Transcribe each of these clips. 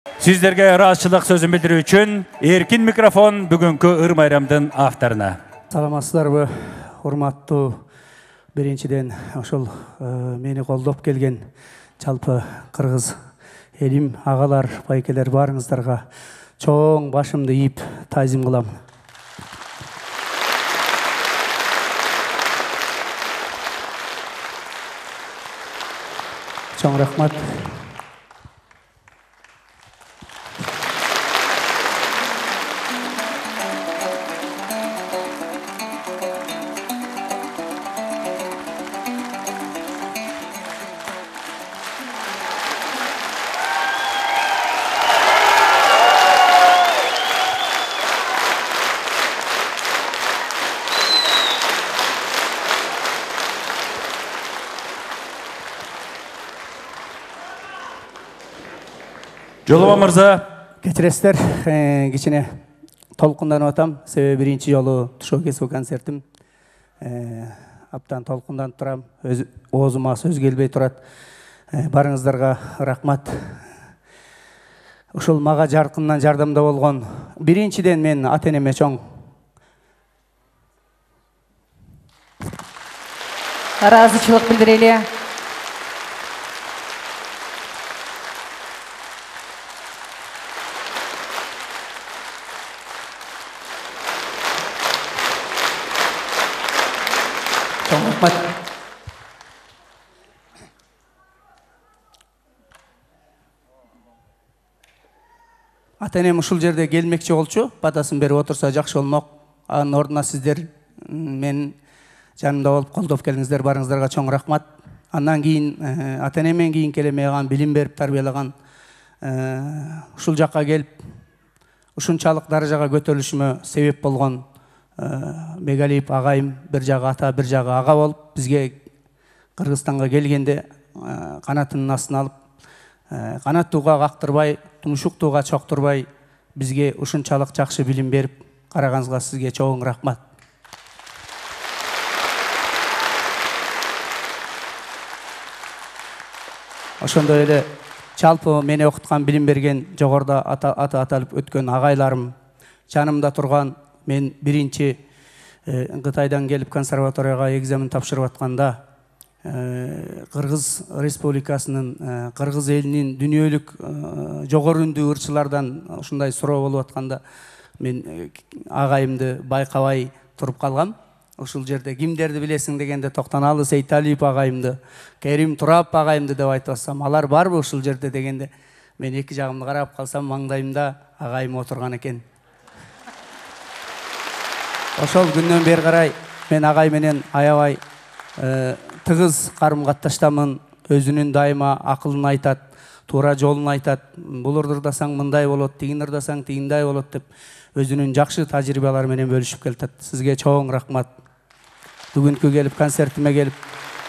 Sizlerге ыраазчылык сөзүн билдирүү үчүн эркин микрофон бүгүнкү ыр майрамдын авторуна. Саламатсыздарбы, урматтуу биринчиден ошол мени колдоп келген жалпы кыргыз элим, агалар, байкелер барыңыздарга чоң башымды ийип таазим кылам. Чоң рахмат. Жолоба мырза. Кечиресиздер, кичине толкунданып атам. Себеби биринчи жолу Тушоо Кесип концертим. Аптан толкунданып турам. Оозума сөз келбей турат. Барыңыздарга рахмат. Ушул мага жаркындан жардамда болгон. Биринчиден мен ата-энеме чоң ыраазычылык билдирели. Ата-энем ушул жерде келмекчи болчу, батасын берип отурса жакшы болмок. Анын ордуна сиздер мен жанымда болуп колдоп келиңиздер, барыңыздарга чоң рахмат. Андан кийин ата-энемден кийин келе мага билим берип тарбиялаган, ушул жакка келип ушунчалык даражага көтөрүлүшүмө себеп болгон Бегалиев агайым бир жагы ата, бир жагы ага болуп, бизге Кыргызстанга келгенде канатынын астына алып, канаттууга кактырбай, тумшуктууга чоктурбай, бизге ушунчалык жакшы билим берип караганыңызга сизге чоң рахмат. Ошондой эле жалпы мени окуткан, билим берген, жогоруда аты аталып өткөн агайларым, жанымда турган, мен биринчи Кытайдан келип консерваторияга экзамен тапшырып атканда, Кыргыз Республикасынын, Кыргыз элинин дүнүйөлүк жогору үндүү ырчылардан ушундай суроо болуп атканда, мен агайымды байкабай туруп калгам. Ушул жерде кимдерди билесиң дегенде Токтоналы Сейталиев агайымды, Керим Турап агайымды деп айтып атсам, алар барбы ушул жерде дегенде, мен эки жагымды карап калсам, маңдайымда агайым отурган экен. Ошол күндөн бери карай мен агай менен аябай тыгыз карым катташтамын. Өзүнүн дайыма акылын айтат, туура жолун айтат. Бул ырдасаң мындай болот, тигин ырдасаң тигиндей болот деп өзүнүн жакшы тажрыйбалары менен бөлүшүп келатат. Сизге чоң рахмат. Бүгүнкү келип концертиме келип,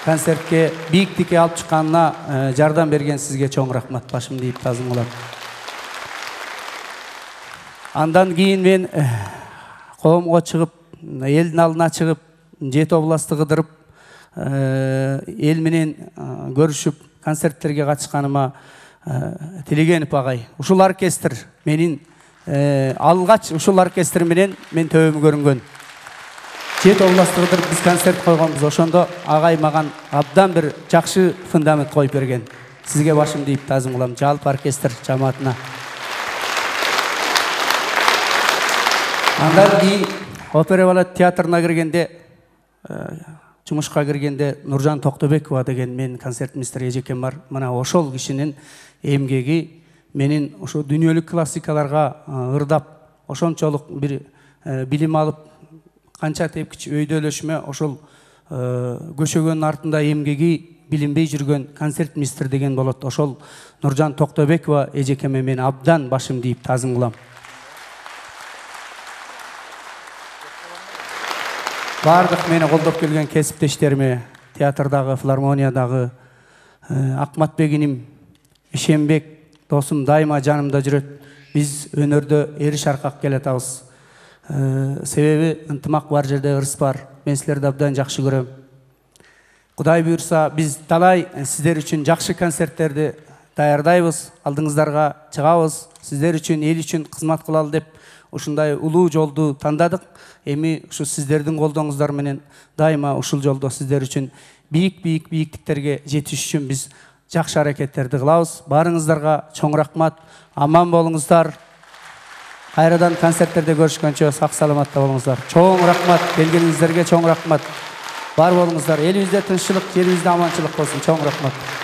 концертке бийиктикке алып чыкканына жардам берген сизге чоң рахмат. Башымды ийип таазим кылам. Андан кийин мен коомго чыгып, элдин алдына чыгып, 7 областты кыдырып, эл менен көрүшүп, концерттерге катышканыма Тилегенов агай, ушул оркестр менин алгач ушул оркестр менен мен төбөмө көрүнгөн. 7 областты кыдырып биз концерт койгонбуз. Ошондо агай мага абдан бир жакшы фундамент коюп берген. Сизге башымды ийип таазим кылам, жалпы оркестр жамаатына. Андан кийин опера балет театрына киргенде, жумушка киргенде Нуржан Токтобекова деген мен концертмейстер эжекем бар. Мына ошол кишинин эмгеги менин ошо дүнүйөлүк классикаларга ырдап, ошончолук бир билим алып, канча тепкич өйдөлөшмө ошол көчөгөнүн артында эмгеги билинбей жүргөн концертмейстер деген болот. Ошол Нуржан Токтобекова эжекеме мен абдан башымды ийип таазим кылам. Бардык мени колдоп келген кесиптештериме, театрдагы, филармониядагы Акматбегиним, Ишенбек досум дайыма жанымда жүрөт. Биз өнөрдө эриш аркак келатабыз. Себеби ынтымак бар жерде ырыс бар. Мен силерди абдан жакшы көрөм. Кудай буйрса, биз талай сиздер үчүн жакшы концерттерди даярдайбыз, алдыңыздарга чыгабыз, сиздер үчүн, эл үчүн кызмат кылалы деп ушундай улуу жолду тандадык. Эми ушу сиздердин колдооңуздар менен дайыма ушул жолдо сиздер үчүн бийик бийиктиктерге жетиш үчүн биз жакшы аракеттерди кылабыз. Барыңыздарга чоң рахмат. Аман болуңуздар. Кайрадан концерттерде көрүшкөнчө сак саламатта болуңуздар. Чоң рахмат. Келгениңиздерге чоң рахмат. Бар болуңуздар. Элибизде тынччылык, жерибизде аманчылык болсун. Чоң рахмат.